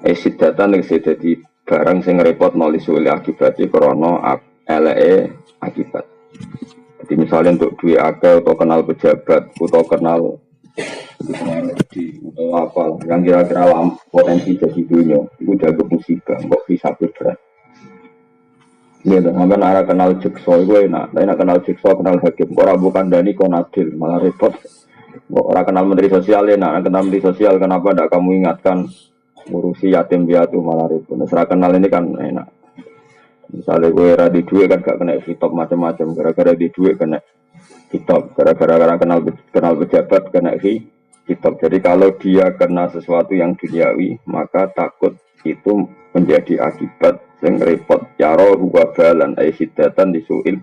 Sidatan yang dadi barang sing repot noli sulit akibat krono eleke akibat. Jadi misalnya untuk duit akeh atau kenal pejabat atau kenal di atau apa yang kira-kira potensi jadi dunia itu jago musibah kok bisa berat. Iya, sampai nara kenal jekso itu enak, tapi nak kenal jekso kenal hakim, orang bukan dani konadil malah repot. Orang kenal menteri sosial enak, kenal menteri sosial kenapa tidak kamu ingatkan ngurusi yatim piatu malah repot. Nah, kenal ini kan enak. Misalnya gue di duit kan gak kena hitop macam-macam, gara-gara di duit kena hitop, gara-gara kenal pejabat kena hitop. Jadi kalau dia kena sesuatu yang duniawi, maka takut itu menjadi akibat yang repot. Yaro huwabalan aisyidatan disuil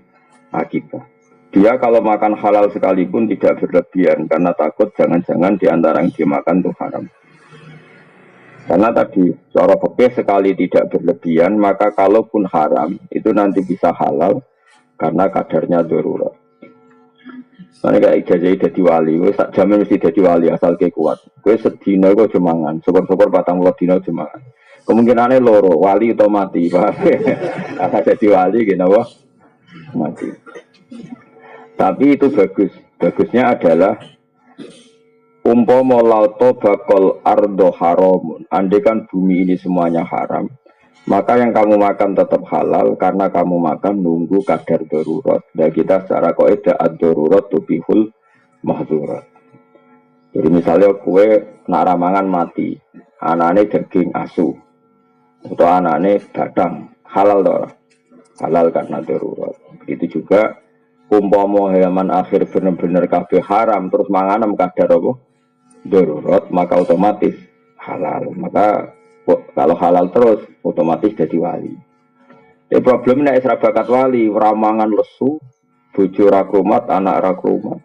akibat. Dia kalau makan halal sekalipun tidak berlebihan karena takut jangan-jangan diantara yang dimakan itu haram. Karena tadi cara fikih sekali tidak berlebihan, maka kalaupun haram itu nanti bisa halal karena kadarnya darurat. Karena kayak ijazah jadi wali, gue sak jamin mesti jadi wali asal ke kuat. Gue sedino gue jemangan, syukur-syukur 40 dino jemangan. Kemungkinannya loro, wali atau mati, Pak. Jadi wali gitu, wah mati. Tapi itu bagus. Bagusnya adalah umpama lauto bakal ardo haramun. Andai kan bumi ini semuanya haram, maka yang kamu makan tetap halal karena kamu makan nunggu kadar darurat. Dan kita secara kaidah ad-darurat tubihul mahdurat. Jadi misalnya kue nak ramangan mati, anane daging asu atau anane badang, halal toh, halal karena darurat. Itu juga umpama hewan akhir benar-benar kabeh haram terus manganem kadar apa darurat, maka otomatis halal. Maka kalau halal terus otomatis jadi wali. Problemnya isra bakat wali, ramangan lesu, bojo ra krumat, anak ra krumat.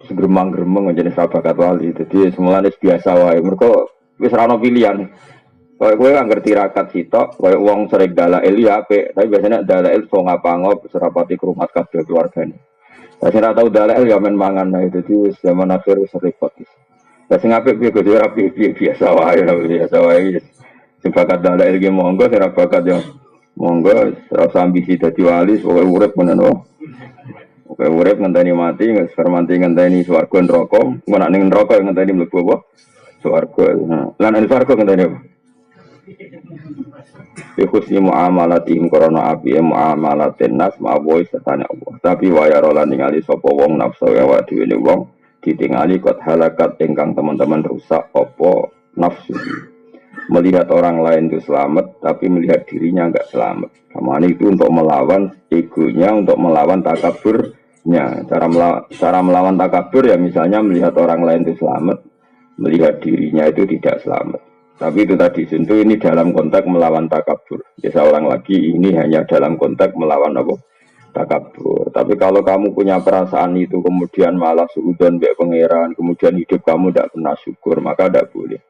Terus gremang-gremeng jadi isra bakat wali. Jadi semulane biasa wae. Mergo wis ra ono pilihan. Kayak gue kan ngerti rakat sitok, kayak uang sering dalail ya apik, tapi biasanya dalail so ngapa-ngop serapati kerumat kabeh keluargane. Tapi ora tau dalail ya men mangan nah itu wis zaman akhir wis repot. Lah sing apik piye kudu rapi biasa wae. Sing bakat dalail ki monggo, sing ra bakat yo monggo, ora ambisi dadi wali, pokoke urip menen wae. Pokoke urip ngenteni mati, ngermanti ngenteni swarga neraka, engko nek ning neraka ngenteni mlebu apa? Swarga. Lan nek swarga ngenteni apa? Husni muamalatihim korona api muamalatin nas ma'awoy setanya Allah. Tapi wayarolan ningali sopo wong nafsu ya wadiwi wong ditingali kot halakat ingkang teman-teman rusak opo nafsu. Melihat orang lain itu selamat tapi melihat dirinya enggak selamat. Kamane itu untuk melawan egonya, untuk melawan takaburnya. Cara melawan takabur ya misalnya melihat orang lain itu selamat, melihat dirinya itu tidak selamat. Tapi itu tadi tentu ini dalam konteks melawan takabur. Ya saya ulang lagi, ini hanya dalam konteks melawan apa? Takabur. Tapi kalau kamu punya perasaan itu kemudian malah suudzon mbek pangeran, kemudian hidup kamu tidak pernah syukur, maka tidak boleh.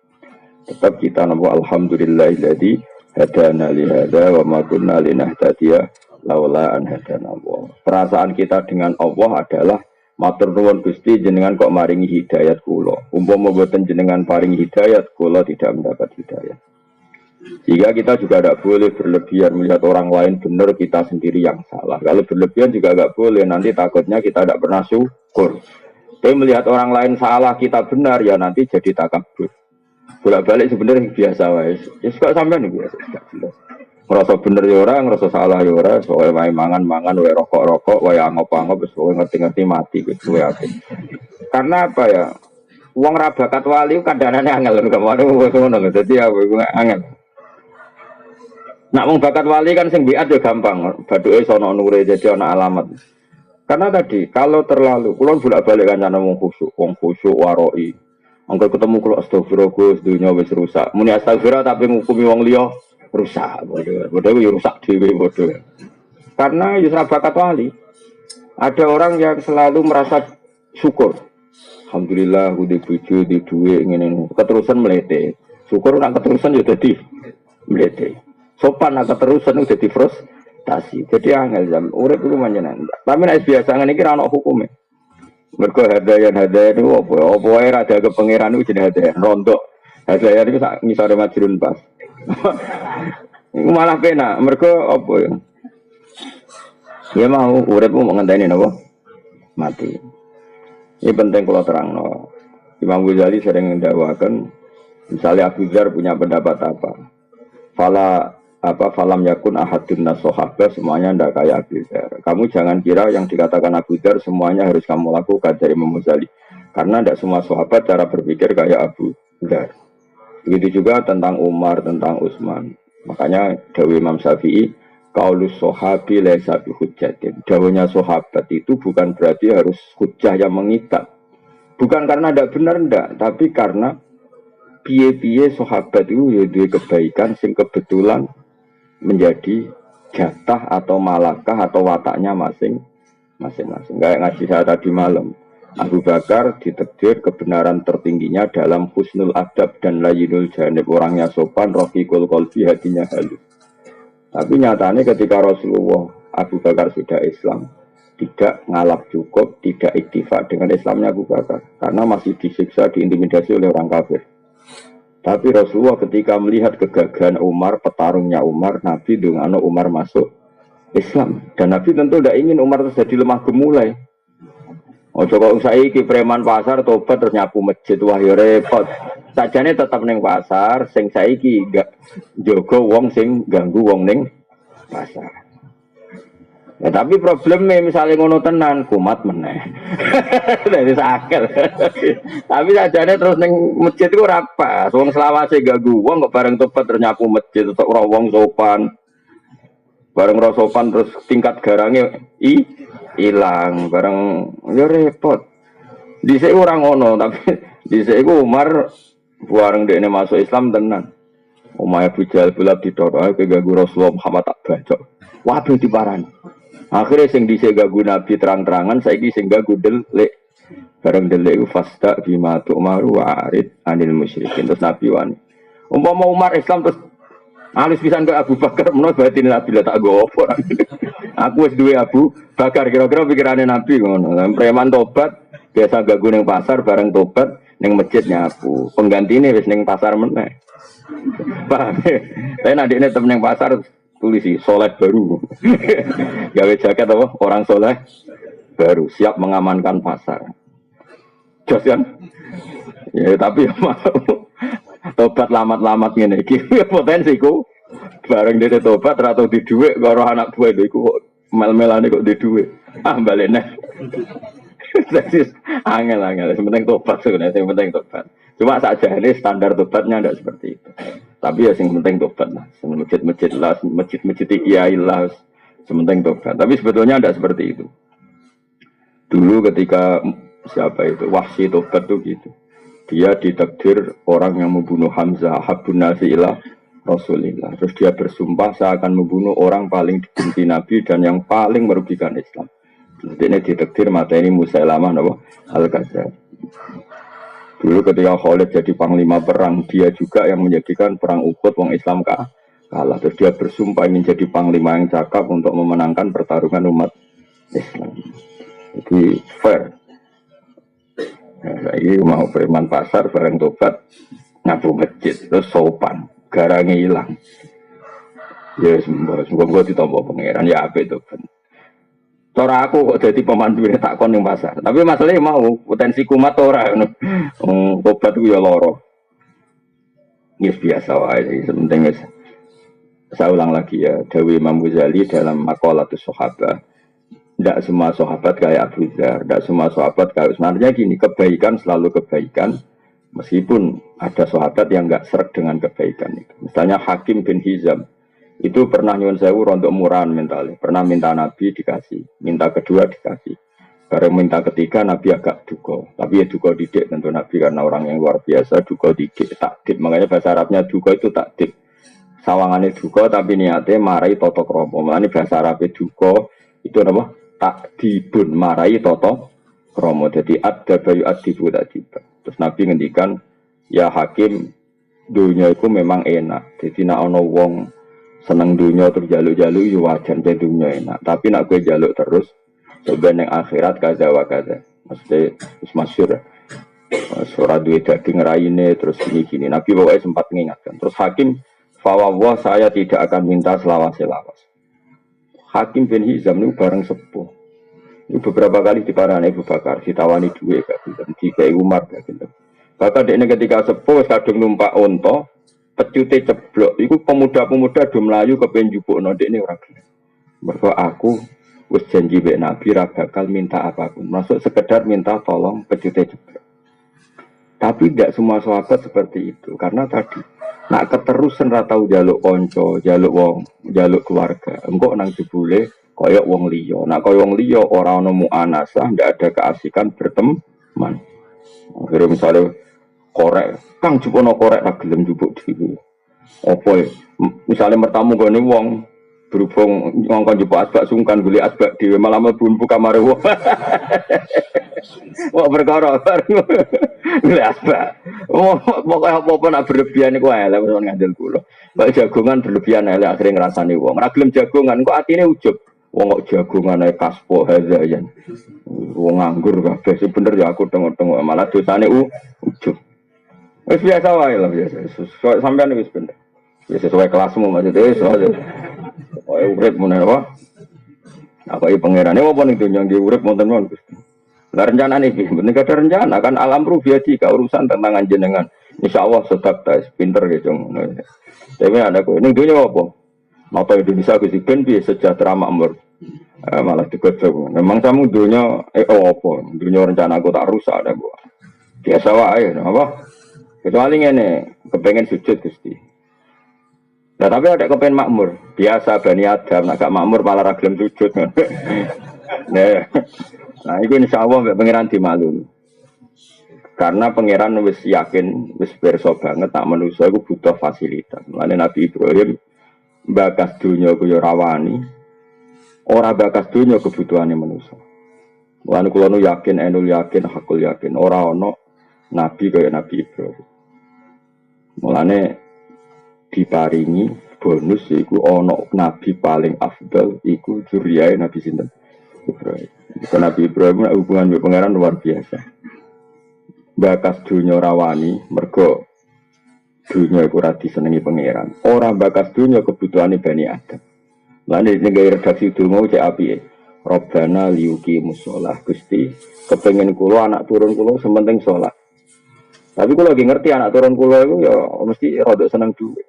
Tetap kita napa alhamdulillahilladzi hadana li hadza wa ma kunna linahtadiya laula an hadana Allah. Perasaan kita dengan Allah adalah matur nuwun Gusti jenengan kok maringi hidayat kula. Umpama mboten jenengan paringi hidayat kula tidak mendapat hidayat. Jika kita juga tidak boleh berlebihan melihat orang lain benar kita sendiri yang salah. Kalau berlebihan juga tidak boleh, nanti takutnya kita tidak pernah syukur. Tapi melihat orang lain salah kita benar ya nanti jadi takabur. Bolak-balik sebenarnya biasa wae. Ya suka sampean biasa jelas. Ngerasa bener ya ora, ngerasa salah ya ora, soalnya wae mangan-mangan, wae rokok-rokok, wae angop-angop, wis ngerti-ngerti mati wis wae apik. Karena apa ya? Wong ra bakat wali kandhanane angel kemana wis ngono dadi ya angel. Nak wong bakat wali kan sing biat ya gampang, baduke sono nure jadi ana alamat. Karena tadi kalau terlalu kula bolak-balik kancane wong khusyuk waroi. Angger ketemu kula astagfirullah Gus dunya wis rusak. Muni astagfirullah tapi ngukumi wong liya rusak, bodoh ya rusak dewe bodoh. Karena yusra bakat wali. Ada orang yang selalu merasa syukur. Alhamdulillah udah bojo di duwe ngene. Keterusan melete. Syukur nak keterusan ya dadi melete. Sopan nak keterusan udah di frustasi. Jadi angel jam urip iku manjenan. Tapi nek biasa ngene iki ora ono hukume. Mergo hadayan niku apa? Apa wae ra ada ke pangeran iku jenenge hadayan rondok. Saya itu ngisore majrun pas. Iku malah penak, mergo apa ya? Ya mau urip mau ngenteni napa? Mati. Ini penting kalau terangno. Imam Ghazali sering mendakwakan misalnya Abu Dzar punya pendapat apa? Falam yakun ahadun nasohaba semuanya ndak kayak Abu Dzar. Kamu jangan kira yang dikatakan Abu Dzar semuanya harus kamu lakukan dari Imam Ghazali. Karena tidak semua sahabat cara berpikir kayak Abu Dzar. Begitu juga tentang Umar, tentang Utsman. Makanya Dawi Imam Syafi'i, qaulus sahabi laisa bihujjatin. Dawuhnya sahabat itu bukan berarti harus hujjah yang mengikat. Bukan karena tidak benar ndak, tapi karena piye-piye sahabat itu ya duwe kebaikan sing kebetulan menjadi jatah atau malakah atau wataknya masing-masing. Kayak ngaji saya tadi malam. Abu Bakar ditakdir kebenaran tertingginya dalam husnul adab dan layinul janib, orangnya sopan, rafiqul qalbi, hatinya halus. Tapi nyatanya ketika Rasulullah Abu Bakar sudah Islam, tidak ngalap cukup, tidak iktifak dengan Islamnya Abu Bakar karena masih disiksa, diintimidasi oleh orang kafir. Tapi Rasulullah ketika melihat kegagahan Umar, petarungnya Umar, Nabi dungano Umar masuk Islam. Dan Nabi tentu tidak ingin Umar terus jadi lemah gemulai. Ojo kok saiki preman pasar tobat terus nyapu masjid, wah ya repot. Sajane tetap ning pasar, sing saiki gak jaga wong sing ganggu wong ning pasar. Ya tapi problemnya misalnya ngono tenan kumat meneh. Dari sakit. Tapi sajane terus ning masjid ku ora pas. Wong selawase ganggu wong kok bareng tobat terus nyapu masjid tetep ora wong sopan. Bareng ora sopan terus tingkat garange hilang bareng ya repot. Dhisik ora ngono tapi dhisik iku Umar bareng dekne masuk Islam tenan. Omahe Abu Jahal bulak ditoro ae ganggu Rasulullah Muhammad tak bacok. Waduh diparani. Akhirnya sing dhisik ganggu Nabi terang-terangan saiki sing ganggu delik. Bareng delik fasta bima tu'maru wa arid anil musyrikin. Terus Nabi wani. Umpama Umar Islam terus alus pisan ke Abu Bakar menurut batin Nabi lah tak go opo. Aku wis duwe Abu Bakar kira-kira pikirane Nabi ngono. Preman tobat biasa ganggu ning pasar bareng tobat ning masjid nyapu. Penggantine wis ning pasar meneh. Paham. Tapi nek ndekne tem ning pasar tulisi soleh baru. Gawe jaket apa? Orang soleh baru siap mengamankan pasar. Jos kan? Ya tapi mau tobat lamat-lamat ngene iki potensi ku bareng dhewe tobat ra tau di dhuwit karo anak buah iku kok mel-melane kok di dhuwit. Ah balene. Jadi angel-angel, penting tobat sebenarnya, yang penting tobat. Cuma saja ini standar tobatnya tidak seperti itu. Tapi ya yang penting tobat lah. Masjid-masjid lah, masjid-masjid kiai lah, sementing tobat. Tapi sebetulnya tidak seperti itu. Dulu ketika siapa itu Wahsy tobat tuh gitu. Dia ditakdir orang yang membunuh Hamzah, Habun Nasi ilah Rasulillah. Terus dia bersumpah saya akan membunuh orang paling dibenci Nabi dan yang paling merugikan Islam. Ini ditakdir materi Musailamah Al-Kadzdzab. Dulu ketika Khalid jadi panglima perang, dia juga yang menjadikan perang Uhud wong Islam kalah. Terus dia bersumpah ingin jadi panglima yang cakap untuk memenangkan pertarungan umat Islam. Jadi fair. Nah, ini mau preman pasar bareng tobat nyapu masjid terus sopan, garangnya hilang. Ya semoga ditompo pangeran ya apa itu kan. Cara aku kok jadi pemandu tak kon ning pasar. Tapi masalahnya mau potensi kumat ora ngono. Tobat ku ya loro. Yes biasa wae, penting wis. Saya ulang lagi ya, Dawi Imam Ghazali dalam Maqalatus Sahabah. Tidak semua sahabat kayak Abu Dzar, tidak semua sahabat kayak sebenarnya gini, kebaikan selalu kebaikan. Meskipun ada sahabat yang enggak seret dengan kebaikan itu. Misalnya Hakim bin Hizam. Itu pernah nyuwun sewu untuk murahan mentalnya. Pernah minta Nabi dikasih, minta kedua dikasih. Bareng minta ketiga Nabi agak duka. Tapi ya duka didik tentu Nabi karena orang yang luar biasa duka didik, takdib. Makanya bahasa Arabnya duka itu takdib. Sawangannya duka tapi niatnya marai toto kromo. Makanya bahasa Arabnya duka itu apa? Takdibun marai toto kromo. Jadi ada bayu adibu takdiban. Terus Nabi ngendikan ya Hakim dunia itu memang enak. Jadi nak ono wong seneng dunia terus jaluk-jaluk ya wajar jadi dunia enak. Tapi nak gue jaluk terus sebenarnya akhirat kaza wa kaza. Maksudnya masyhur. Surah duwe daging raine terus gini-gini. Nabi pokoknya sempat mengingatkan. Terus Hakim, fawwah saya tidak akan minta selawas-selawas. Hakim bin Hizam itu bareng sepuh. Itu beberapa kali diparani Abu Bakar, ditawani duwe gak gitu, dikai Umar gak gitu. Bahkan dia ketika sepuh kadung numpak onto, pecute ceblok. Iku pemuda-pemuda do mlayu kepen njupukno dekne ora gelem. Mergo aku wis janji mbek Nabi ra bakal minta apapun. Masuk sekedar minta tolong pecute ceblok. Tapi tidak semua sahabat seperti itu karena tadi nak keterusan ra tau njaluk kanca, njaluk wong, njaluk keluarga. Engko nang jebule koyok wong liya. Nak koyok wong liya ora ono muanasah, ndak ada keasikan berteman. Akhirnya misalnya korek, kang jupono korek ra gelem jupuk dhewe. Apa ya? Misalnya mertamu gone wong berhubung ngongkon jupuk asbak sungkan golek asbak dhewe malah mlebu kamare wong. Wah perkara golek asbak. Pokoke apa-apa nak berlebihan iku elek wong ngandel kula. Kok jagongan berlebihan elek akhire ngrasani wong. Ora gelem jagongan kok atine ujug. Wong kok jagongan ae kaspo hazayan. Wong nganggur kabeh sing bener ya aku tengok-tengok malah dosane ujug. Wis biasa wae lah biasa. Sampeyan wis bener. Ya sesuai kelasmu maksudnya soalnya. Oh urip meneh apa? Apa iki pangerane apa ning donya nggih urip wonten mawon Gusti. Lah rencana niki, penting ada rencana kan alam rubiati ka urusan tentang jenengan. Insyaallah sedap tes pinter ya jong. Tapi ada kok ning donya apa? Napa Indonesia Gusti ben piye sejahtera makmur. Malah digojok. Memang kamu donya apa? Donya rencana aku tak rusak ada kok. Biasa wae apa? Kecuali ngene, kepengen sujud Gusti. Nah tapi ada kepengen makmur. Biasa Bani Adam, nak gak makmur malah ra gelem sujud. Nah, itu insyaallah mbek pangeran dimaklumi. Karena pangeran wis yakin, wis pirsa banget tak manusa iku butuh fasilitas. Mulane Nabi Ibrahim bakas dunya ku ya rawani. Ora bakas dunya kebutuhane manusa. Mulane kula nu yakin, enul yakin, hakul yakin ora ana nabi kaya Nabi Ibrahim. Mulane diparingi bonus iku ana nabi paling afdal iku juriyae Nabi sinten Ibrahim. Karena Nabi Ibrahim hubungan dengan pangeran luar biasa. Bakas dunia rawani mergo dunia iku ora disenengi pangeran. Ora bakas dunia kebutuhane Bani Adam. Lan ning redaksi donga cek apike. Rabbana liyuqimus shalah Gusti, kepengin kula anak turun kula sementing salat. Tapi kula lagi ngerti anak turun kula iku ya mesti rada seneng duit.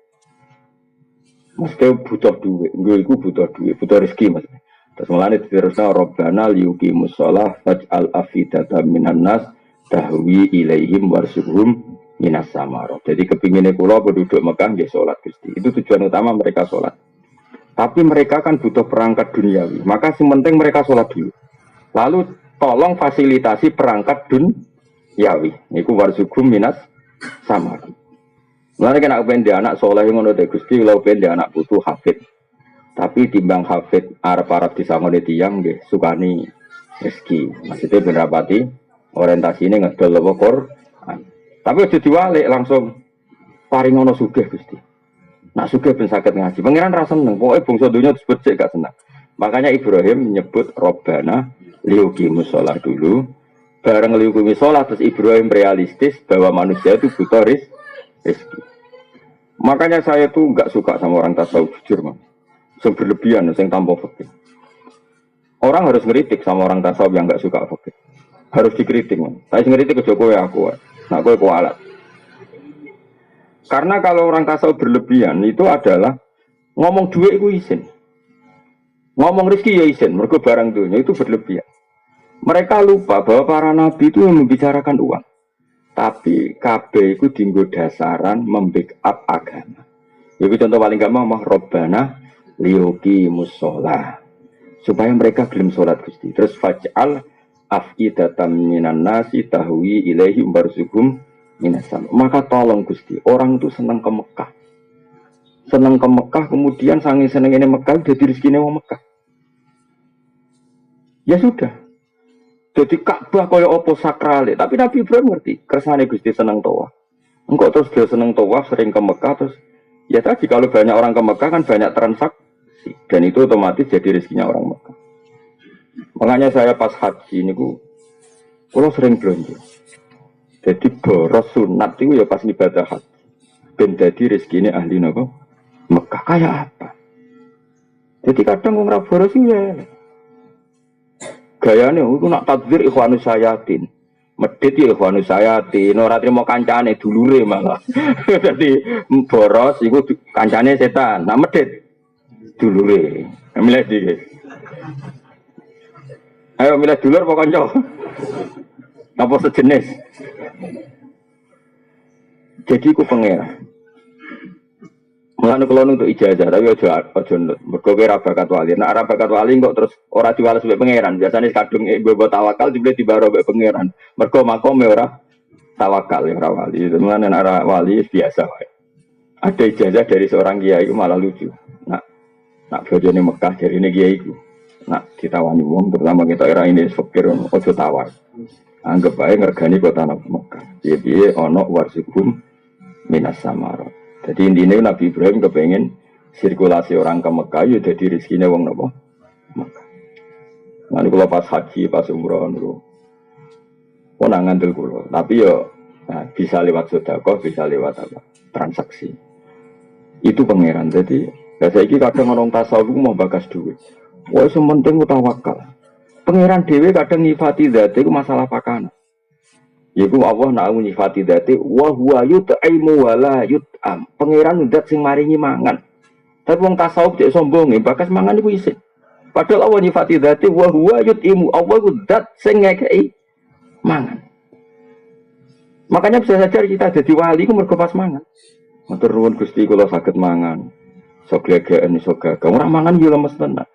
Mesti butuh duit, gue iku butuh duit, butuh rezeki Mas. Terus mulane diterusna Rabbana liyuqimus shalah faj'al afidatan minan nas tahwi ilaihim warsuhum minas samarah. Jadi kepingine kula penduduk Mekah nggih salat Gusti. Itu tujuan utama mereka salat. Tapi mereka kan butuh perangkat duniawi. Maka yang penting mereka sholat dulu. Lalu tolong fasilitasi perangkat duniawi. Iku warzugum minas samar. Mulane kena kepen dia anak soleh ngono te Gusti, lha kepen dia anak putu hafid. Tapi timbang hafid arep-arep disangone tiyang nggih sukani rezeki. Maksudnya ben rapati orientasine ngedol apa Quran. Tapi aja diwalik langsung paringono sugih Gusti. Nak sugih ben saged ngaji. Pangeran ra seneng, pokoke bangsa donya disebut sik gak seneng. Makanya Ibrahim menyebut Rabbana liyuqimus shalah dulu. Bareng liyuqimus shalah terus Ibrahim realistis bahwa manusia itu butuh rezeki. Makanya saya tuh enggak suka sama orang tasawuf jujur, Mas. Sing berlebihan, sing tanpa fikih. Orang harus ngeritik sama orang tasawuf yang enggak suka fikih. Harus dikritik, Mas. Saya ngeritik ke Jokowi aku. Nak kowe kualat. Karena kalau orang tasawuf berlebihan itu adalah ngomong duit itu izin. Ngomong rezeki ya izin, mergo barang dunia itu berlebihan. Mereka lupa bahwa para nabi itu membicarakan uang. Tapi kabeh itu dienggo dasaran membackup agama. Itu contoh paling gampang mah Rabbana liyuqimus shalah. Supaya mereka gelem salat Gusti. Terus faj'al afidatan minan nasi tahwi ilaihi warzuqhum minasam. Maka tolong Gusti, orang itu senang ke Mekah. Senang ke Mekah, kemudian sangi seneng ini Mekah, jadi rezeki wong Mekah. Ya sudah. Jadi Ka'bah kaya apa sakrale, tapi Nabi Ibrahim ngerti, kersane Gusti senang tawaf. Engkau terus dia senang tawaf, sering ke Mekah, terus ya tadi kalau banyak orang ke Mekah kan banyak transaksi, dan itu otomatis jadi rezekinya orang Mekah. Makanya saya pas haji ini, kalau sering belanja. Jadi boros sunat itu ya pas ibadah haji. Ben dadi rezekine ahli napa? Mekah kayak apa? Jadi kadang wong ra boros ya. Gayane itu nak takdir ikhwanus sayatin. Medit ya ikhwanus sayatin, ora trimo kancane dulure malah. Jadi boros iku kancane setan. Nah medit dulure. Milih di. Ayo milih dulur apa kanca? Apa sejenis? Jadi ku pangeran. Mulane kula untuk ijazah tapi aja nut. Mergo ora bakat wali. Nek ora bakat wali kok terus ora diwales mbek pangeran. Biasane kadung mbok tawakal dibeli dibaro mbek pangeran. Mergo makome ora tawakal ora wali. Mulane nek ora wali biasa wae. Ada ijazah dari seorang kiai itu malah lucu. Nak bojone Mekah jarine kiai iku. Nak ditawani wong terutama kita era ini fakir ojo tawar. Anggap bae ngergani kota Mekah. Piye-piye ana warsikum minas samarot. Jadi intinya Nabi Ibrahim kepengen sirkulasi orang ke Mekah ya jadi rezekinya wong napa Mekah. Nanti kalau pas haji, pas umroh niku ora ngandel kula, tapi yo bisa lewat sedekah, bisa lewat apa? Transaksi. Itu pangeran. Jadi saiki kadang orang tasawuf mau bagas duit. Wah, sementing tawakal. Pangeran dhewe kadang nyifati zate iku masalah pakana. Yaiku Allah nak nyifati dzate wa huwa yut'imu wa la yut'am. Pangeran ndak sing maringi mangan. Tapi wong tasawuf cek sombong bakas mangan iku isih. Padahal Allah nyifati dzate wa huwa yut'imu. Allah ku zat sing ngekeki mangan. Makanya bisa saja kita jadi wali ku mergo pas mangan. Matur nuwun Gusti kula saged mangan. Sok glegeken iso gagah. Ora mangan yo lemes tenan.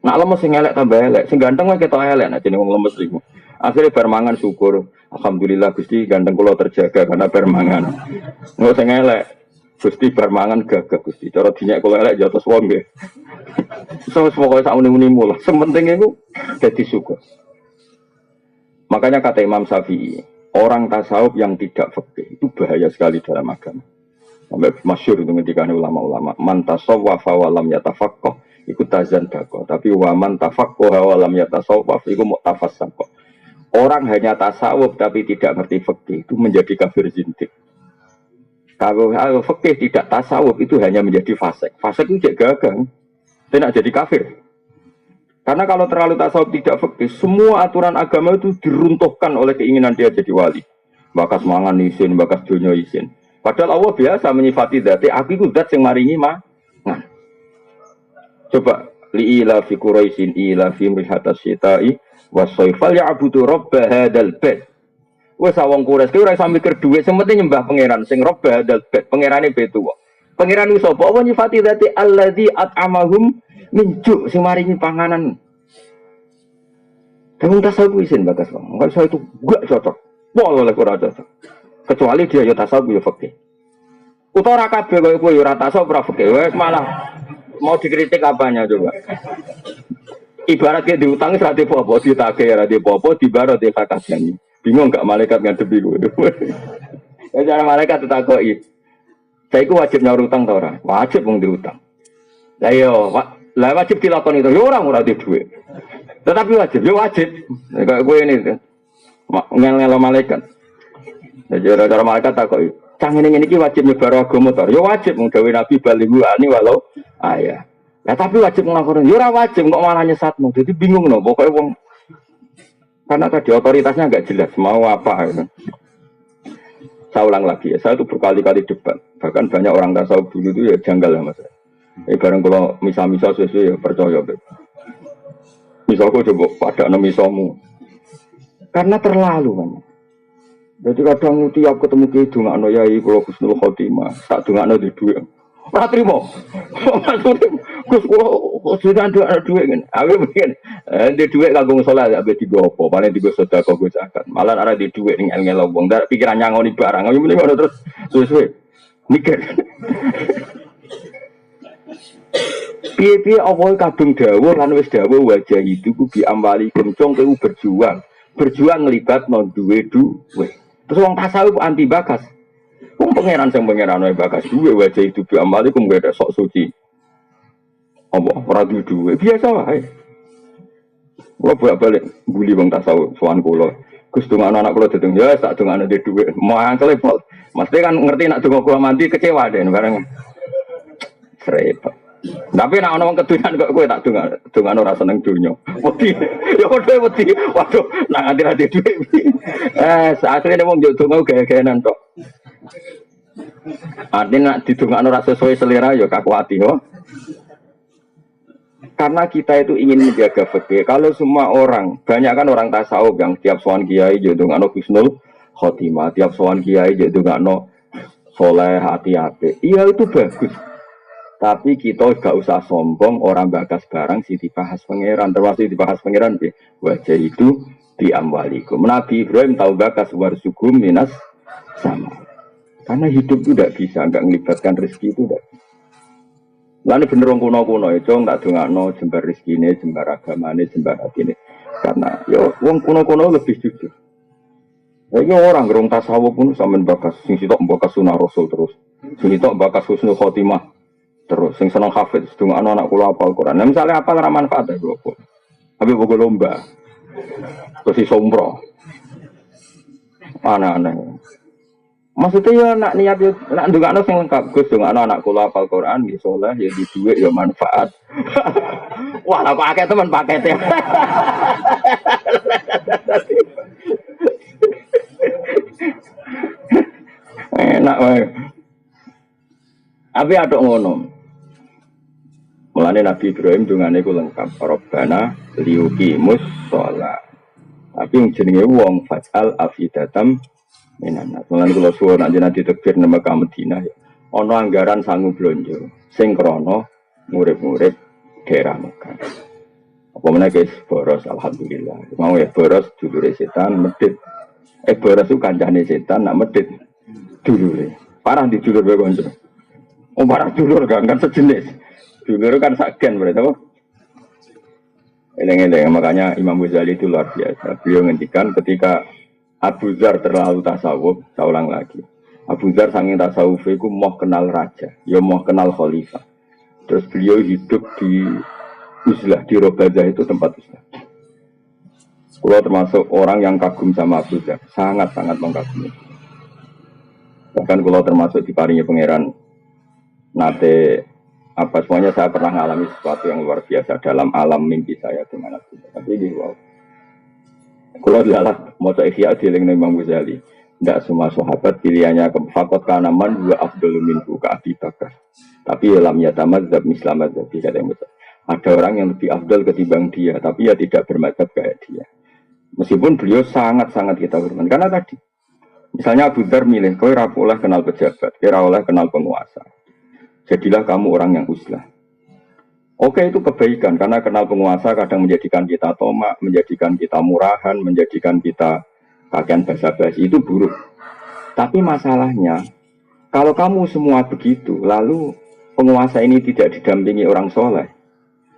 Nak lemes sing elek tambah elek, sing ganteng wae ketok elek nek jeneng wong lemes iku. Akhirnya bermangan syukur. Alhamdulillah Gusti ganteng kula terjaga karena bermangan. Nggak sing elek. Gusti bermangan gagah Gusti. Cara dinyek kula elek jatuh wong nggih. Wis pokoke sak muni-munimu lah. Sementing iku dadi syukur. Makanya kata Imam Syafi'i, orang tasawuf yang tidak fikih itu bahaya sekali dalam agama. Sampai masyhur itu ketika ulama-ulama, man tasawwafa wa lam yatafaqqah iku tazan dako. Tapi wa man tafaqqaha wa lam yatasawwaf iku mu'tafassaqah. Orang hanya tasawuf tapi tidak ngerti fikih itu menjadi kafir zindik. Kalau fikih tidak tasawuf itu hanya menjadi fasik. Fasik itu jadi gagal, tidak jadi kafir. Karena kalau terlalu tasawuf tidak fikih, semua aturan agama itu diruntuhkan oleh keinginan dia jadi wali. Bakas mangan isin, bakas dunya isin. Padahal Allah biasa menyifati dzati, aku itu zat yang maringi mangan. Coba li'ila fi Quraisyin ila fi mrihatas syita'i wasoifal ya'budu robba hadal bed. Wes awang Quraisy ki ora iso mikir dhuwit, sementing nyembah pangeran sing robba hadal bed. Pangerane betu. Pangeran ku sapa? Apa nyifati dzati allazi at'amahum min ju' sing maringi panganan. Tapi tasawuf isin bagas wong. Enggak iso itu gak cocok. Pol oleh ora cocok. Kecuali dia ya tasawuf ya fikih. Utawa kabeh koyo kowe ora tasawuf ora fikih. Wes malah mau dikritik apanya coba? Ibarat kayak diutang serati popo, ditagih serati popo, dibarat di kakak nyanyi. Bingung nggak malaikat ngadepi gue? Ya cara malaikat ditakoi. Saya itu wajib nyaur utang tau orang, wajib mau diutang. Lah yo, lah wajib dilakoni itu. Yo orang di duit. Tetapi wajib, yo wajib. Kayak gue ini, ngel-ngelo malaikat. Jadi cara malaikat takoi. Canggih ini wajib nyebar agama motor. Yo wajib menggawe nabi balighu ani walau ayah. Ya tapi wajib ngelakuin. Yo ora wajib kok malah nyesatmu. Jadi bingung no. Pokoknya wong karena tadi otoritasnya nggak jelas mau apa. Gitu. Saya ulang lagi ya. Saya itu berkali-kali debat. Bahkan banyak orang tasawuf dulu itu ya janggal ya mas. Bareng kalau misal-misal sesuai ya percaya. Misalku coba pada misalmu. Karena terlalu banyak. Jadi kadang tiap ketemu ke dungakno yai kula Husnul Khotimah, tak dungakno di dhuwit. Ora trimo. Gus kula sedang dhuwit ngene. Aku mungkin di dhuwit kanggo salat ape digo apa, paling digo sedekah go zakat. Malah ora di dhuwit ning ngel wong, ndak pikiran nyangoni barang. Aku muni ngono terus suwe-suwe mikir. Piye-piye apa kadung dawuh lan wis dawuh wajah itu ku diambali kencong ku berjuang. Berjuang nglibatno duwe duwe. Terus wong tasawuf anti bakas. Wong pangeran sing pangeran wae bakas duwe wajah itu bi amalikum gak ada sok suci. Apa ora duwe biasa wae. Kula bolak-balik buli wong tasawuf sowan kula. Gus dongakno anak kula dadi ya tak dongakno di dhuwit. Mangkel pol. Mesti kan ngerti nak donga kula mandi kecewa den bareng. Repot. Tapi nek ana wong kedunan kok kowe tak dongakno ora seneng donya. Wedi. Ya padha wedi. Waduh, nak nganti ra dhuwit. Sakjane wong yo donga gaya-gayanan tok. Artinya nak didongakno ora sesuai selera ya kaku ati ho. Karena kita itu ingin menjaga fikih. Kalau semua orang, banyak kan orang tasawuf yang tiap sowan kiai yo dongakno husnul khotimah, tiap sowan kiai yo dongakno soleh hati-hati. Iya itu bagus. Tapi kita gak usah sombong orang bakas barang si dibahas pangeran, termasuk dibahas pangeran wajah itu di amwalikum. Nabi Ibrahim tahu bakas warsugum minas sama. Karena hidup itu tidak bisa, nggak melibatkan rezeki itu tidak. Lalu bener wong kuno-kuno itu nggak dongakno jembar rezeki ini, jembar agama ini, jembar hati ini. Karena ya wong kuno-kuno lebih jujur. Ya orang gerung tasawuf pun sampean bakas sing sitok bakas sunah rasul terus. Sing sitok bakas husnul khotimah terus. Sing seneng hafid dongakno anak kula hafal Quran. Nah, misalnya apa ora manfaat ya kok. Tapi bogo lomba. Terus sombro. Aneh-aneh. Maksudnya ya nak niat yo nak ndongakno sing lengkap Gus ndongakno anak kula hafal Quran nggih saleh ya di dhuwit ya manfaat. Wah, kok akeh temen pakete. Enak wae. Abi aduk ngono. Mulane Nabi Ibrahim dongane ku lengkap Rabbana liyuqimus shalah. Tapi jenenge wong fajal afidatam menan. Mulane kula suwun nek jenengan ditekbir nang Mekah Madinah ana anggaran sangu blonjo sing krana murid-murid daerah Mekah. Apa meneh guys boros alhamdulillah. Mau ya boros dulure setan medhit. Boros ku kancane setan nak medhit dulure. Parah di dulur kowe kanca. Oh parah dulur kan sejenis. Dulur kan sagen berarti apa? Eleng-eleng makanya Imam Ghazali itu luar biasa. Beliau ngendikan ketika Abu Dzar terlalu tasawuf, saya ulang lagi. Abu Dzar saking tasawuf itu mau kenal raja, ya mau kenal khalifah. Terus beliau hidup di Uzlah, di Robazah itu tempat Uzlah. Saya termasuk orang yang kagum sama Abu Dzar, sangat-sangat mengagumi. Bahkan kalau termasuk diparingi pangeran nate apa semuanya saya pernah mengalami sesuatu yang luar biasa dalam alam mimpi saya dengan Abu Dzar. Tapi ini wow. Kalau dialah mau ihya dieling Imam Ghazali, tidak semua sahabat pilihannya ke fakot kanaman dua afdalul minhu ka Abi Bakar. Tapi dalam yatamadzab mislamadzab kata yang betul. Ada orang yang lebih afdal ketimbang dia, tapi ya tidak bermadzhab kayak dia. Meskipun beliau sangat-sangat kita hormat. Karena tadi, misalnya Abu Dzar milih, kau rapulah kenal pejabat, kau rapulah kenal penguasa. Jadilah kamu orang yang uzlah. Oke itu kebaikan karena kenal penguasa kadang menjadikan kita tomak, menjadikan kita murahan, menjadikan kita pakaian basa-basi itu buruk. Tapi masalahnya kalau kamu semua begitu, lalu penguasa ini tidak didampingi orang soleh,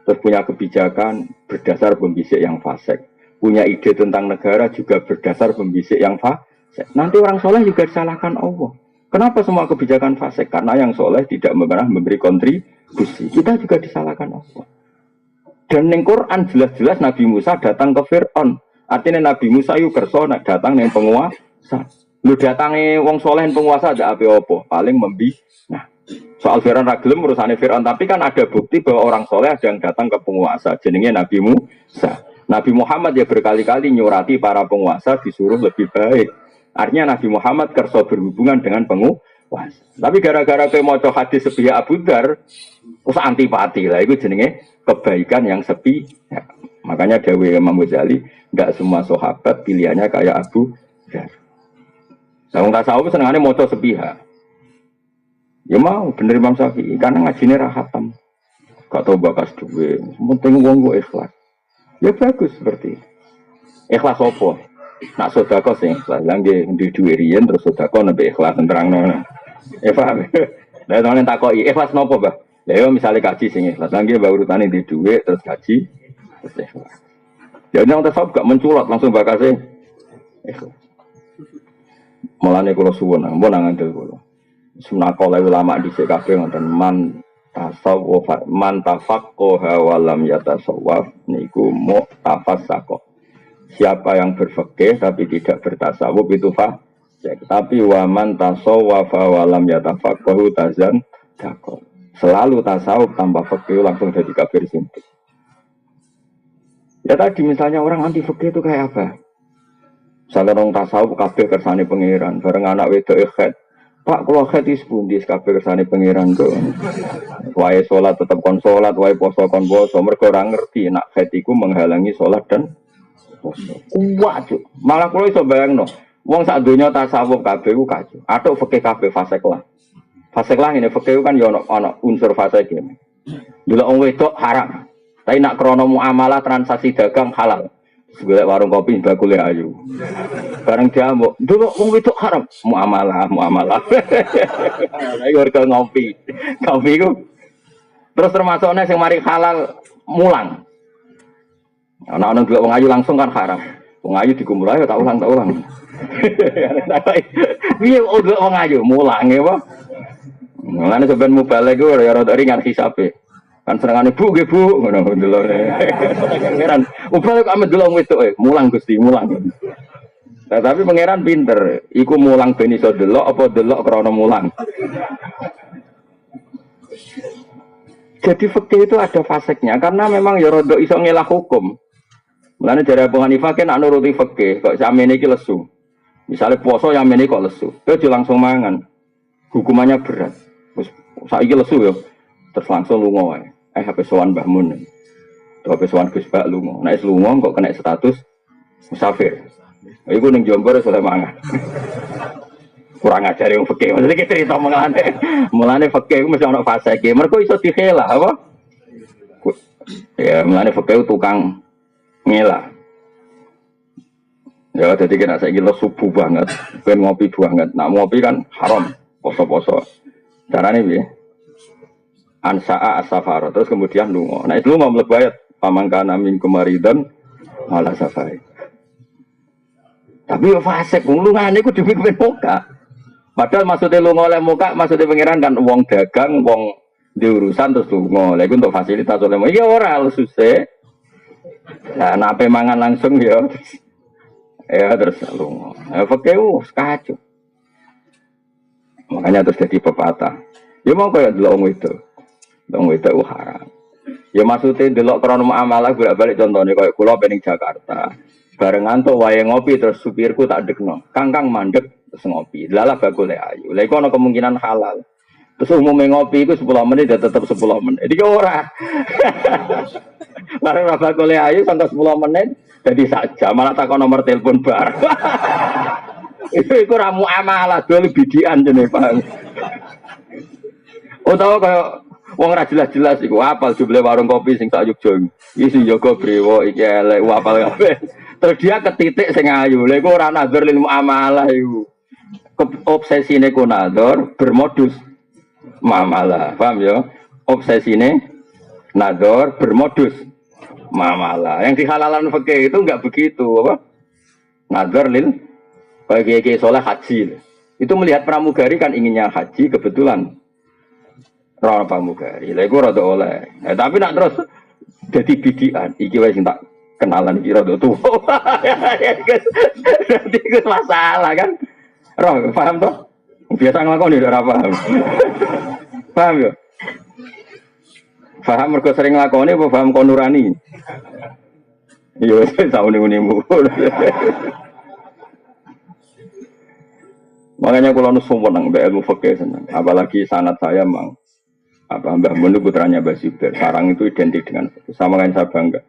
terus punya kebijakan berdasar pembisik yang fasik, punya ide tentang negara juga berdasar pembisik yang fasik. Nanti orang soleh juga disalahkan Allah. Kenapa semua kebijakan fasik? Karena yang soleh tidak pernah memberi kontribusi. Kita juga disalahkan Allah. Dan di Quran jelas-jelas Nabi Musa datang ke Fir'aun. Artinya Nabi Musa yuk kerso datang yang penguasa. Lu datangnya wong soleh penguasa ada apa-apa. Paling nah, soal Fir'aun ragilem urusannya Fir'aun. Tapi kan ada bukti bahwa orang soleh ada yang datang ke penguasa. Jenenge Nabi Musa. Nabi Muhammad ya berkali-kali nyurati para penguasa disuruh lebih baik. Artinya Nabi Muhammad kerso berhubungan dengan penguasa. Tapi gara-gara kayak mau hadis sepihak Abu Dzar, terus antipati lah. Itu jenenge kebaikan yang sepi. Ya, makanya Dawe Imam Ghazali, tidak semua sahabat pilihannya kayak Abu Dzar. Nah, orang tasawuf senangannya mau sepihak. Ya mau bener Imam Syafi'i karena ngajinya rahatam. Gak tau bakas duwe. Penting wong gue ikhlas. Ya bagus seperti itu. Ikhlas apa? Nak sodako sing ikhlas, langge di duwe riyen terus sodako nembe ikhlas terangno. Paham? Lah tenan takoki, ikhlas nopo, Mbah? Lah yo misale kaji sing ikhlas, langge mbah urutane di duwe terus kaji terus ikhlas. Ya nang tasawuf gak menculot langsung bakase ikhlas. Mulane kula suwun, ampun ngandel kula. Sunakole ulama dhisik kabeh ngoten man tasawuf man tafaqqaha wa lam yatasawwaf niku mu tafassaqo. Siapa yang berfikih tapi tidak bertasawuf itu fasik. Tapi waman tasawwafa walam yatafaqahu tazan dakor. Selalu tasawuf tanpa fikih langsung jadi kafir simpel. Ya tadi misalnya orang anti fikih itu kayak apa? Misalnya orang tasawuf kabeh kersane pangeran, bareng anak wedok ikhet. Pak kalau ikhet is pundi kabeh kersane pangeran tuh. Wae salat tetep kon salat, wae poso kon poso. Mergo ora ngerti nak ikhet iku menghalangi salat dan poso. Kuat cuk. Malah kula iso bayangno, wong sak donya tasawuf kabeh ku kacau. Atuk fikih kabeh fasik lah. Fasik lah ini fikih kan ya ana unsur fasik iki. Delok wong wedok haram. Tapi nak krono muamalah transaksi dagang halal. Segala warung kopi bakule ayu. Bareng jamu, dulu wong wedok haram, muamalah. Lagi warga ngopi. Kopi ku. Terus termasuknya sing mari halal mulang. Ana-ana delok wong ayu langsung kan haram. Wong ayu dikumpul ayo tak ulang. Piye delok wong ayu mulang ya apa? Mulane sampean mubalek ku ya rada ringan hisabe. Kan serangane bu nggih bu ngono delok. Pangeran, upale kok ame delok wedok mulang Gusti, mulang. Nah, tapi pangeran pinter, iku mulang ben iso delok apa delok krana mulang. Jadi fikih itu ada faseknya karena memang ya rada iso ngelah hukum. Mulane jare Abu Hanifah kan nuruti fikih, kok samene iki lesu. Misale puasa yang mene kok lesu, dia langsung mangan. Hukumannya berat. Wis saiki lesu ya. Terus langsung lunga wae. HP sowan Mbah Mun. HP sowan Gus Bak lunga. Nek lunga kok kena status musafir. Iku ning Jombor wis oleh mangan. Kurang ajar yang fikih. Maksudnya kita cerita mulane fikih iku mesti ana faseke. Mergo iso dikhelah apa? Ya mulane fikih tukang ngelah. Ya jadi kena saiki subuh banget, ben ngopi banget. Nak ngopi kan haram, poso-poso. Carane piye? Ansa'a as-safar, terus kemudian lunga. Nah itu lunga mlebu ayat pamangkana min kumaridan malah safari. Tapi yo fasik lungane iku dipimpin muka. Padahal maksudnya lunga oleh muka, maksudnya pangeran kan wong dagang, wong di urusan terus lunga. Lha iku untuk fasilitas oleh muka. Iya ora susah. Nah, nape mangan langsung ya. Ya terus lunga. Fakeu kacau. Makanya terus jadi pepatah. Ya mau kayak delok wong itu. Wong itu haram. Ya maksudnya delok krono muamalah bolak-balik contohnya kayak kula pening Jakarta. Bareng ngantuk wae ngopi terus supirku tak dekno. Kang mandek terus ngopi. Lalah bakule ayu. Lha iku ana kemungkinan halal. Terus umumnya ngopi itu 10 menit ya tetap 10 menit. Jadi ora. Bareng ra bakule ayu sampai 10 menit jadi saja malah takon nomor telepon bar. Iku ra muamalah dol bidian jenenge Pak. Utawa kayak wong ra jelas-jelas iku apal jumlah warung kopi sing tak Yogya. Iki sing jaga brewo iki elek apal kabeh. Terus dia ketitik sing ayu. Lha iku ora nazar lil muamalah iku. Obsesine ku nazar bermodus muamalah. Paham ya? Obsesine nazar bermodus muamalah. Yang dihalalan fikih itu enggak begitu apa? Nazar lil bagi soleh haji. Itu melihat pramugari kan inginnya haji kebetulan. Rana pramugari, lha iku rada oleh. Tapi nak terus dadi bidian, iki wae sing tak kenalan iki rada tuwa. Dadi iku masalah kan. Roh, paham toh? Biasa nglakoni ora paham. Paham ya? Paham mergo sering nglakoni apa paham kon nurani? Iya wis tau uni-unimu. Makanya kalau nusu menang, ilmu fikih senang. Apalagi sanad saya mang. Apa Mbah Mun putranya Mbah Zubair. Sarang itu identik dengan fikih. Sama kan saya bangga.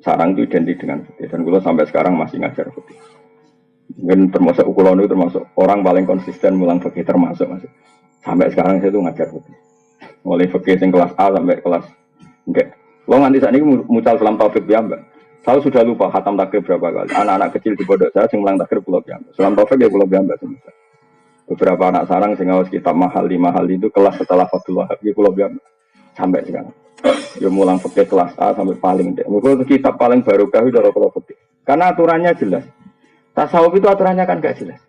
Sarang itu identik dengan fikih. Dan kalau sampai sekarang masih ngajar fikih. Mungkin termasuk ukulon itu termasuk orang paling konsisten mulang fikih termasuk masih. Sampai sekarang saya itu ngajar fikih. Mulai fikih yang kelas A sampai kelas enggak. Lo nanti saat ini mucal selam taufik ya Mbak. Saya sudah lupa khatam takrib berapa kali. Anak-anak kecil di pondok saya yang mulang takrib pulau ya Mbak. Selam taufik ya pulau ya Mbak. Beberapa anak sarang sing ngawas kitab mahal itu kelas setelah Fathul Wahab di Pulau Biam sampai sekarang. Ya mulang fikih kelas A sampai paling dek. Mungkin kitab paling baru kah udah kalau fikih. Karena aturannya jelas. Tasawuf itu aturannya kan gak jelas.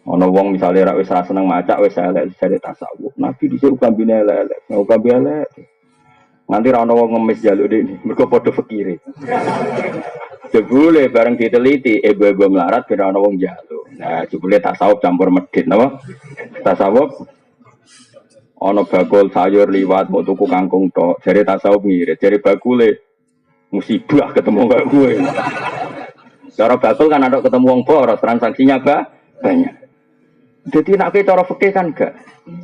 Ono wong misalnya ra wis seneng maca wis elek jare tasawuf. Nabi disuruh kambine elek. Mau kambi elek. Nanti ra ono wong ngemis jaluk dek. Mergo padha fikire. Jebule bareng diteliti, ibu-ibu melarat ben ana wong njaluk. Nah, jebule tasawuf campur medhit napa? Tasawuf ana bakul sayur liwat mau tuku kangkung tok. Jare tasawuf ngirit, jare bakule musibah ketemu kaya gue. Cara bakul kan ada ketemu wong boros, transaksinya banyak. Jadi nak cara fikih kan gak.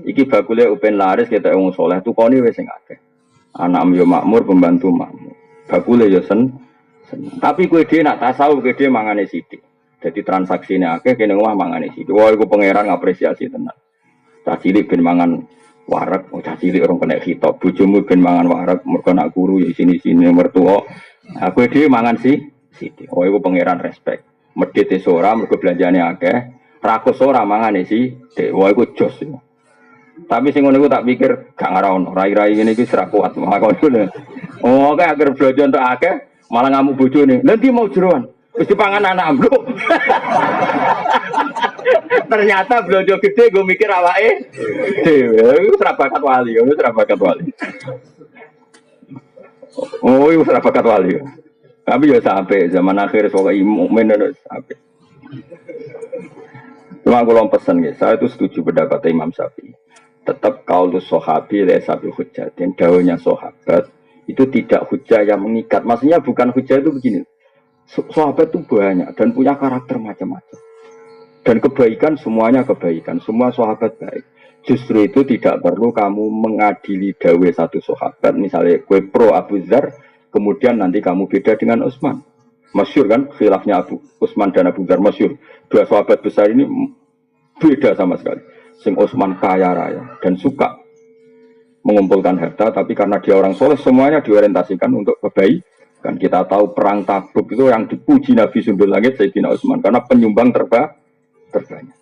Iki bakule upen laris kita wong saleh tukone wis sing akeh. Anak yo makmur, pembantu makmur. Bakule yo seneng. Tapi kowe dhewe nak tasawuf kowe dhewe mangane sithik. Jadi transaksine akeh kene omah mangane sithik. Wah iku pangeran ngapresiasi tenan. Cah cilik ben mangan wareg, cah cilik orang kena khitab. Bojomu ben mangan wareg, mergo nak guru ya sini-sini mertua. Aku dhewe mangan sithik. Oh iku pangeran respect. Medhite ora mergo belanjane akeh. Rakus ora mangane sithik. Wah iku jos. Tapi sing ngono iku tak pikir gak ngarono. Rai-rai ngene iki serak kuat. Makane. Oh kayak agar belanja untuk akeh malah ngamuk bojone. Nanti mau jeroan. Wis dipangan anak ambruk. Ternyata belanja gede gue mikir awake dhewe. Wis ora bakat wali, wis ora bakat wali. Oh, wis ora bakat wali. Tapi ya sampai zaman akhir sok mukmin wis sampai. Cuma aku pesan ya, saya itu setuju pendapat Imam Syafi'i. Tetap kaulus sahabi laysa bi hujjatin, dawuhnya sahabat itu tidak hujah yang mengikat. Maksudnya bukan hujah itu begini. Sahabat itu banyak dan punya karakter macam-macam. Dan kebaikan semuanya kebaikan. Semua sahabat baik. Justru itu tidak perlu kamu mengadili dawe satu sahabat. Misalnya kue pro Abu Dzar, kemudian nanti kamu beda dengan Utsman. Masyhur kan khilafnya Abu Utsman dan Abu Dzar masyhur. Dua sahabat besar ini beda sama sekali. Sing Utsman kaya raya dan suka mengumpulkan harta, tapi karena dia orang soleh semuanya diorientasikan untuk kebaikan. Kita tahu perang Tabuk itu yang dipuji Nabi Sundul Langit Sayyidina Utsman karena penyumbang terbanyak.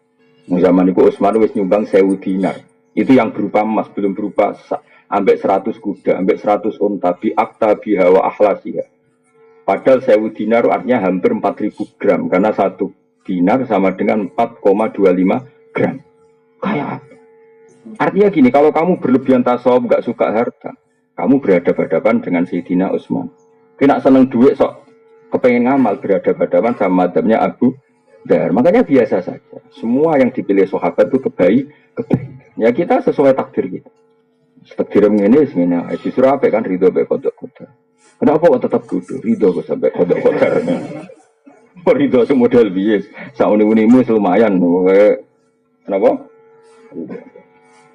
Zaman itu Utsman wis nyumbang 1000 dinar. Itu yang berupa emas, belum berupa ambek 100 kuda, ambek 100 unta, bi akta biha wa akhlasiha. Padahal 1000 dinar artinya hampir 4000 gram karena 1 dinar sama dengan 4,25 gram. Kayak apa? Artinya gini, kalau kamu berlebihan tasawuf, gak suka harta, kamu berhadapan-hadapan dengan Sayyidina Utsman. Kena seneng duit sok, kepengen ngamal berhadapan-hadapan sama madhabnya Abu Dzar. Makanya biasa saja. Semua yang dipilih sahabat itu kebaikan. Ya kita sesuai takdir kita. Takdir ini sebenarnya justru apa kan ridho be kodok-kodok. Kenapa kok tetap kudu ridho kok sampai kodok-kodok? Ridho semodel bias. Sauni-unimu lumayan. Kenapa?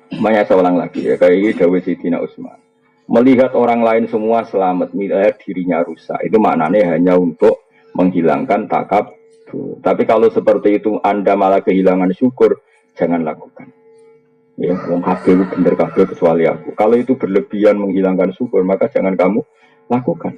Banyak saya ulang lagi ya, kayak ini Dawud Sayyidina Utsman. Melihat orang lain semua selamat, melihat dirinya rusak, itu maknanya hanya untuk menghilangkan takabur. Tapi kalau seperti itu Anda malah kehilangan syukur, jangan lakukan. Ya, wong kabeh bener kabeh kecuali aku. Kalau itu berlebihan menghilangkan syukur, maka jangan kamu lakukan.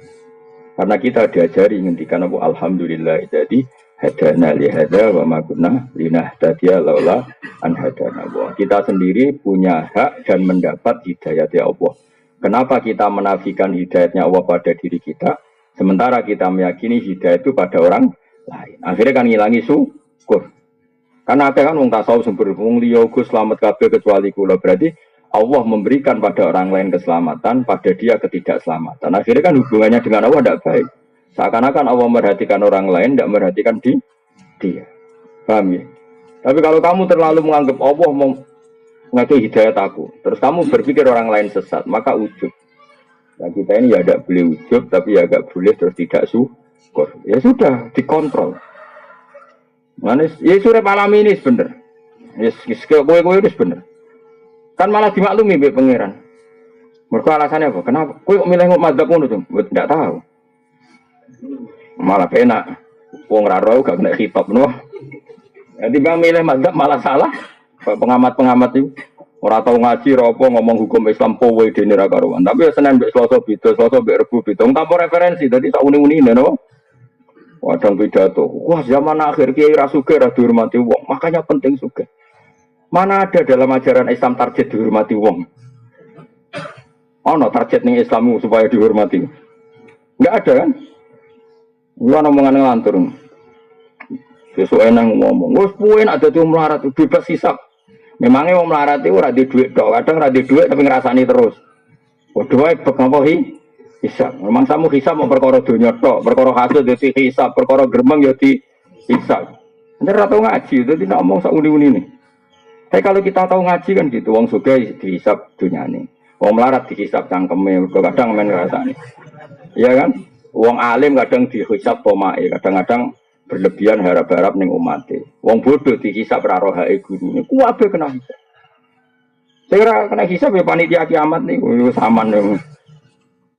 Karena kita diajari ngendikan apa alhamdulillah. Jadi hadana li hada wa ma kunna linahtadiya laula an hadana Allah. Kita sendiri punya hak dan mendapat hidayat ya Allah. Kenapa kita menafikan hidayatnya Allah pada diri kita, sementara kita meyakini hidayat itu pada orang lain. Akhirnya kan ngilangi syukur. Karena ada kan wong tasawuf sumber wong liya Gus selamat kabeh kecuali kula. Berarti Allah memberikan pada orang lain keselamatan, pada dia ketidakselamatan. Akhirnya kan hubungannya dengan Allah tidak baik. Seakan-akan Allah merhatikan orang lain, tidak merhatikan dia. Paham ya? Tapi kalau kamu terlalu menganggap Allah mau ngasih hidayat aku, terus kamu berpikir orang lain sesat, maka ujub. Nah kita ini ya tidak boleh ujub, tapi ya agak boleh terus tidak syukur. Ya sudah, dikontrol. Manis, ya sudah malam ini benar. Ya kowe itu benar. Kan malah dimaklumi be pangeran. Mereka alasannya apa? Kenapa? Kowe kok milih madzhab ngono tuh? Tidak tahu. Malah penak. Wong ra ro gak kena khitab no. Jadi bang milih madzhab malah salah. Pengamat-pengamat itu ora tau ngaji ora apa ngomong hukum Islam kowe dene ra karuan. Tapi ya Senin mbek Selasa beda, Selasa mbek Rebo beda. Tanpa referensi dadi sak uni-unine no. Wadang pidato. Wah, zaman akhir kiai ra sugih ra dihormati wong. Makanya penting sugih. Mana ada dalam ajaran Islam target dihormati wong? Ono target ning Islammu supaya dihormati. Enggak ada kan? Gua omongan ngelantur. Besok enang ngomong, wes puin ada tuh melarat bebas hisap. Memangnya mau melarat itu ora di duit dong, kadang ora di duit tapi ngerasani terus. Waduh, bek apa hi? Hisab. Memang kamu hisab mau perkara dunia tok, perkara hasil jadi hisab, perkara gerbang jadi hisab. Anda rata ngaji, jadi tidak ngomong sak uni nih. Tapi kalau kita tahu ngaji kan gitu, wong suge dihisab dunia nih, wong melarat dihisab cangkeme, kadang main rasanya. Iya kan? Wong alim kadang dihisab pomae, kadang-kadang berlebihan harap-harap ning umate. Wong bodoh dihisab ra rohae gurune. Kuwabe kena hisab. Saya kena hisab ya panitia kiamat nih, aman nih.